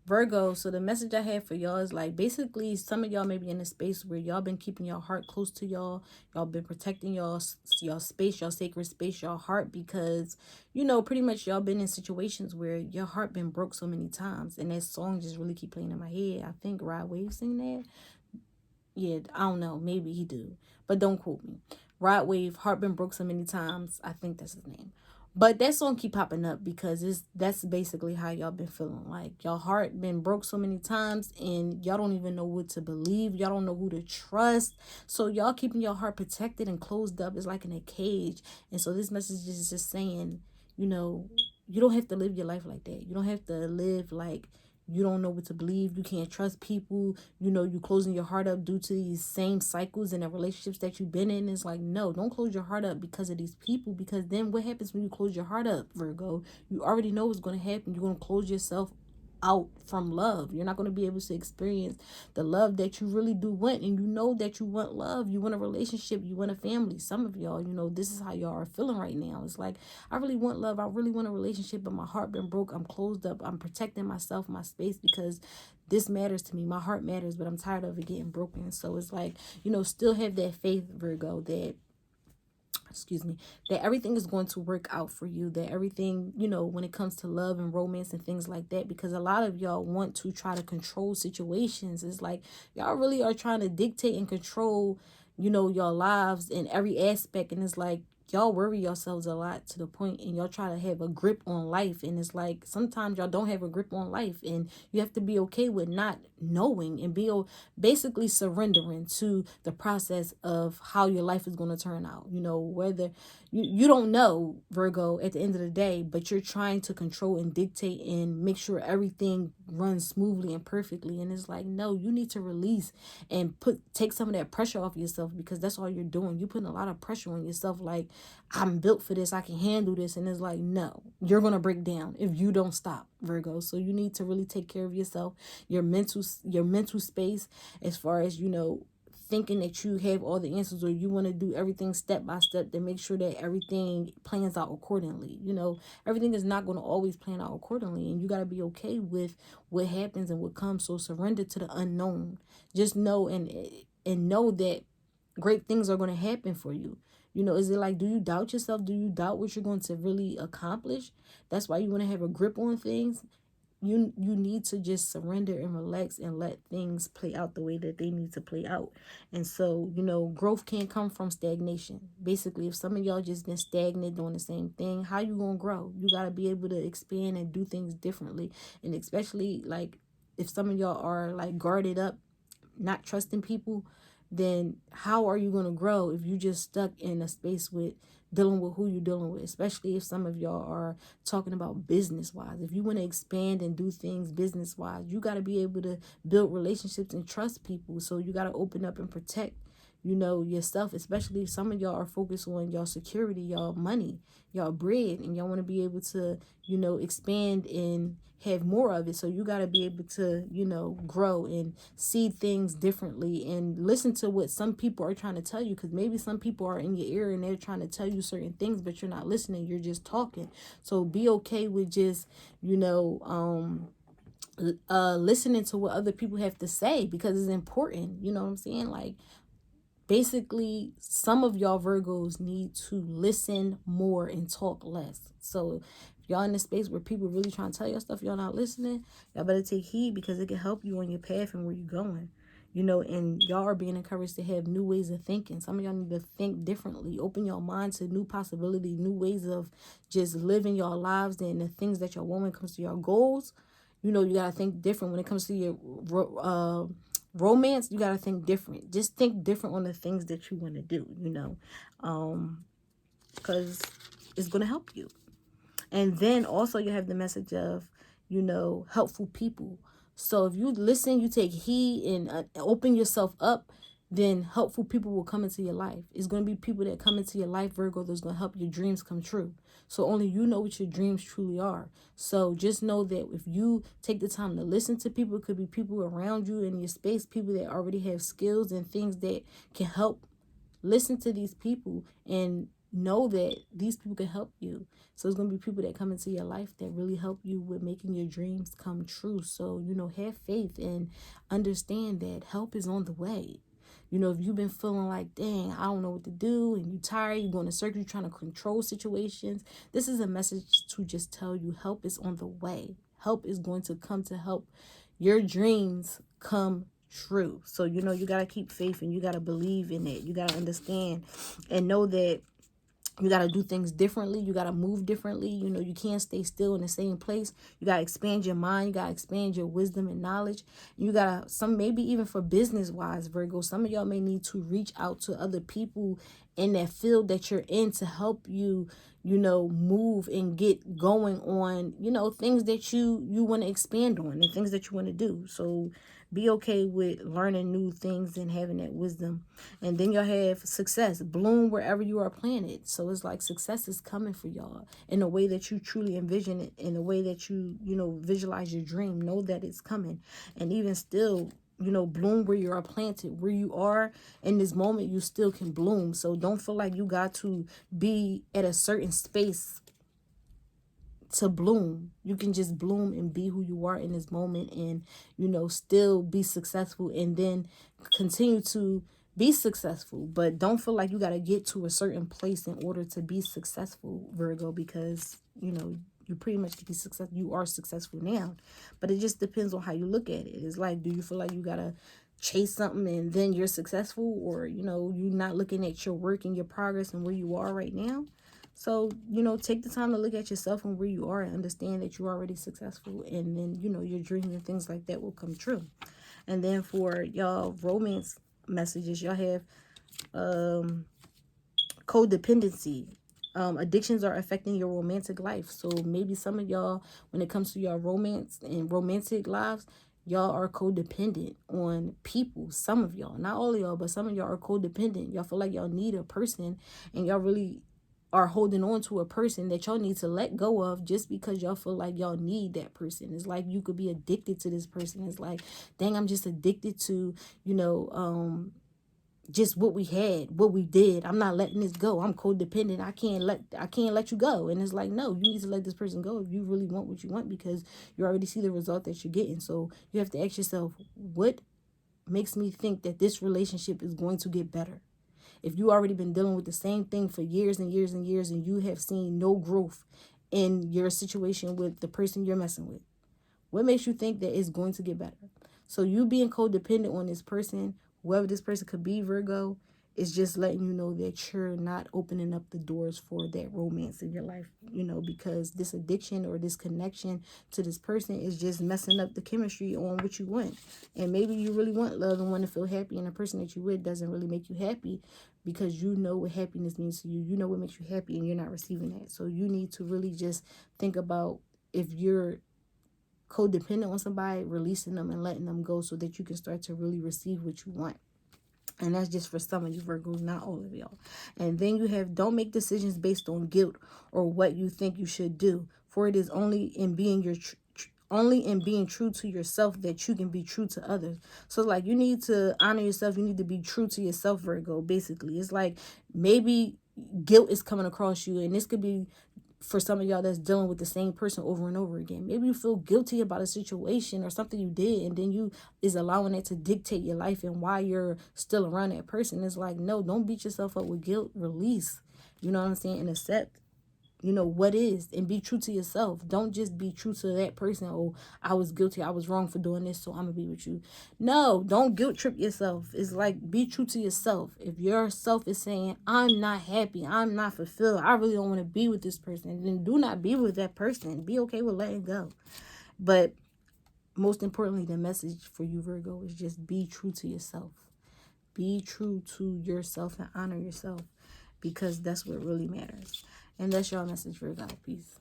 Virgo, so the message I have for y'all is like basically some of y'all may be in a space where y'all been keeping your heart close to y'all. Y'all been protecting y'all space, y'all sacred space, y'all heart because pretty much y'all been in situations where your heart been broke so many times. And that song just really keep playing in my head. I think Rod Wave sing that. Yeah, I don't know. Maybe he do. But don't quote me. Rod Wave, Heart Been Broke So Many Times. I think that's his name. But that song keep popping up because that's basically how y'all been feeling. Like y'all heart been broke so many times and y'all don't even know what to believe. Y'all don't know who to trust. So y'all keeping your heart protected and closed up is like in a cage. And so this message is just saying, you know, you don't have to live your life like that. You don't have to live like you don't know what to believe. You can't trust people. You closing your heart up due to these same cycles and the relationships that you've been in. It's like, no, don't close your heart up because of these people. Because then what happens when you close your heart up, Virgo? You already know what's going to happen. You're going to close yourself out from love. You're not going to be able to experience the love that you really do want. And you know that you want love. You want a relationship. You want a family. Some of y'all, this is how y'all are feeling right now. It's like, I really want love. I really want a relationship, but my heart been broke. I'm closed up. I'm protecting myself, my space, because this matters to me. My heart matters, but I'm tired of it getting broken. So it's like, still have that faith, Virgo, that excuse me, that everything is going to work out for you, that everything, when it comes to love and romance and things like that, because a lot of y'all want to try to control situations. It's like y'all really are trying to dictate and control, your lives in every aspect. And it's like y'all worry yourselves a lot to the point and y'all try to have a grip on life. And it's like sometimes y'all don't have a grip on life and you have to be okay with not knowing and basically surrendering to the process of how your life is going to turn out. Whether you don't know, Virgo, at the end of the day, but you're trying to control and dictate and make sure everything runs smoothly and perfectly. And it's like, no, you need to release and take some of that pressure off yourself, because that's all you're doing. You're putting a lot of pressure on yourself, like, I'm built for this, I can handle this. And it's like, no, you're gonna break down if you don't stop, Virgo. So you need to really take care of yourself, your mental space, as far as thinking that you have all the answers, or you want to do everything step by step to make sure that everything plans out accordingly. Everything is not going to always plan out accordingly, and you got to be okay with what happens and what comes. So surrender to the unknown. Just know and know that great things are going to happen for you. Is it like, do you doubt yourself? Do you doubt what you're going to really accomplish? That's why you want to have a grip on things. You need to just surrender and relax and let things play out the way that they need to play out. And so, growth can't come from stagnation. Basically, if some of y'all just been stagnant doing the same thing, how you gonna grow? You gotta be able to expand and do things differently. And especially like if some of y'all are like guarded up, not trusting people, then how are you going to grow if you just stuck in a space with dealing with who you're dealing with? Especially if some of y'all are talking about business wise. If you want to expand and do things business wise, you got to be able to build relationships and trust people. So you got to open up and protect yourself, especially if some of y'all are focused on y'all security, y'all money, y'all bread, and y'all want to be able to, expand and have more of it. So you got to be able to, grow and see things differently and listen to what some people are trying to tell you, because maybe some people are in your ear and they're trying to tell you certain things, but you're not listening. You're just talking. So be okay with just, listening to what other people have to say, because it's important. You know what I'm saying? Like, basically, some of y'all Virgos need to listen more and talk less. So if y'all in a space where people really trying to tell y'all stuff, y'all not listening, y'all better take heed, because it can help you on your path and where you're going. And y'all are being encouraged to have new ways of thinking. Some of y'all need to think differently. Open your mind to new possibilities, new ways of just living your lives and the things that y'all want when it comes to your goals. You got to think different when it comes to your romance. You got to think different. Just think different on the things that you want to do, because it's going to help you. And then also you have the message of, helpful people. So if you listen, you take heed and open yourself up, then helpful people will come into your life. It's going to be people that come into your life, Virgo, that's going to help your dreams come true. So only you know what your dreams truly are. So just know that if you take the time to listen to people, it could be people around you in your space, people that already have skills and things that can help. Listen to these people and know that these people can help you. So it's going to be people that come into your life that really help you with making your dreams come true. So, have faith and understand that help is on the way. If you've been feeling like, dang, I don't know what to do, and you're tired, you're going to circle, you're trying to control situations, this is a message to just tell you help is on the way. Help is going to come to help your dreams come true. So, you got to keep faith and you got to believe in it. You got to understand and know that you got to do things differently. You got to move differently. You can't stay still in the same place. You got to expand your mind. You got to expand your wisdom and knowledge. You got to, maybe even for business wise, Virgo, some of y'all may need to reach out to other people in that field that you're in to help you, move and get going on, things that you want to expand on and things that you want to do. So be okay with learning new things and having that wisdom. And then you'll have success bloom wherever you are planted. So it's like success is coming for y'all in a way that you truly envision it, in a way that you visualize your dream. Know that it's coming. And even still, bloom where you are planted. Where you are in this moment, you still can bloom. So don't feel like you got to be at a certain space to bloom. You can just bloom and be who you are in this moment and, still be successful and then continue to be successful. But don't feel like you got to get to a certain place in order to be successful, Virgo, because, you pretty much can be successful. You are successful now, but it just depends on how you look at it. It's like, do you feel like you got to chase something and then you're successful, or, you're not looking at your work and your progress and where you are right now? So, take the time to look at yourself and where you are and understand that you're already successful. And then, your dreams and things like that will come true. And then for y'all romance messages, y'all have codependency. Addictions are affecting your romantic life. So maybe some of y'all, when it comes to your romance and romantic lives, y'all are codependent on people. Some of y'all, not all of y'all, but some of y'all are codependent. Y'all feel like y'all need a person and y'all really are holding on to a person that y'all need to let go of just because y'all feel like y'all need that person. It's like you could be addicted to this person. It's like, dang, I'm just addicted to, just what we had, what we did. I'm not letting this go. I'm codependent. I can't let you go. And it's like, no, you need to let this person go if you really want what you want, because you already see the result that you're getting. So you have to ask yourself, what makes me think that this relationship is going to get better? If you already been dealing with the same thing for years and years and years and you have seen no growth in your situation with the person you're messing with, what makes you think that it's going to get better? So you being codependent on this person, whoever this person could be, Virgo, is just letting you know that you're not opening up the doors for that romance in your life, because this addiction or this connection to this person is just messing up the chemistry on what you want. And maybe you really want love and want to feel happy, and the person that you with doesn't really make you happy, because you know what happiness means to you. You know what makes you happy, and you're not receiving that. So you need to really just think about, if you're codependent on somebody, releasing them and letting them go so that you can start to really receive what you want. And that's just for some of you Virgos, not all of y'all. And then you have, don't make decisions based on guilt or what you think you should do, for it is only in being true to yourself that you can be true to others. So like, you need to honor yourself. You need to be true to yourself, Virgo. Basically, it's like, maybe guilt is coming across you, and this could be for some of y'all that's dealing with the same person over and over again. Maybe you feel guilty about a situation or something you did, and then you is allowing it to dictate your life and why you're still around that person. It's like, no, don't beat yourself up with guilt. Release, you know what I'm saying, and accept, what is, and be true to yourself. Don't just be true to that person. Oh, I was guilty, I was wrong for doing this, so I'm gonna be with you. No, don't guilt trip yourself. It's like, be true to yourself. If your self is saying, I'm not happy, I'm not fulfilled, I really don't want to be with this person, then do not be with that person. Be okay with letting go. But most importantly, the message for you, Virgo, is just be true to yourself. Be true to yourself and honor yourself, because that's what really matters. And that's your message, Virgo. Peace.